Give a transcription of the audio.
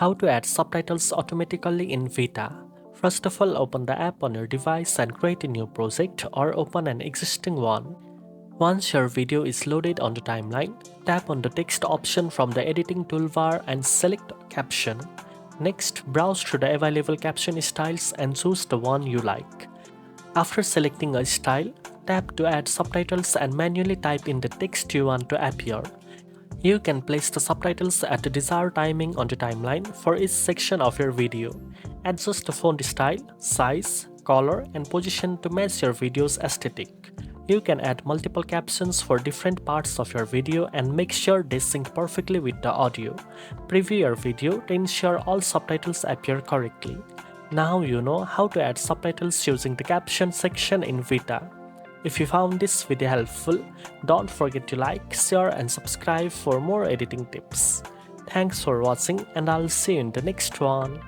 How to add subtitles automatically in Vita. First of all, open the app on your device and create a new project or open an existing one. Once your video is loaded on the timeline, tap on the text option from the editing toolbar and select Caption. Next, browse through the available caption styles and choose the one you like. After selecting a style, tap to add subtitles and manually type in the text you want to appear. You can place the subtitles at the desired timing on the timeline for each section of your video. Adjust the font style, size, color, and position to match your video's aesthetic. You can add multiple captions for different parts of your video and make sure they sync perfectly with the audio. Preview your video to ensure all subtitles appear correctly. Now you know how to add subtitles using the caption section in Vita. If you found this video helpful, don't forget to like, share and subscribe for more editing tips. Thanks for watching and I'll see you in the next one.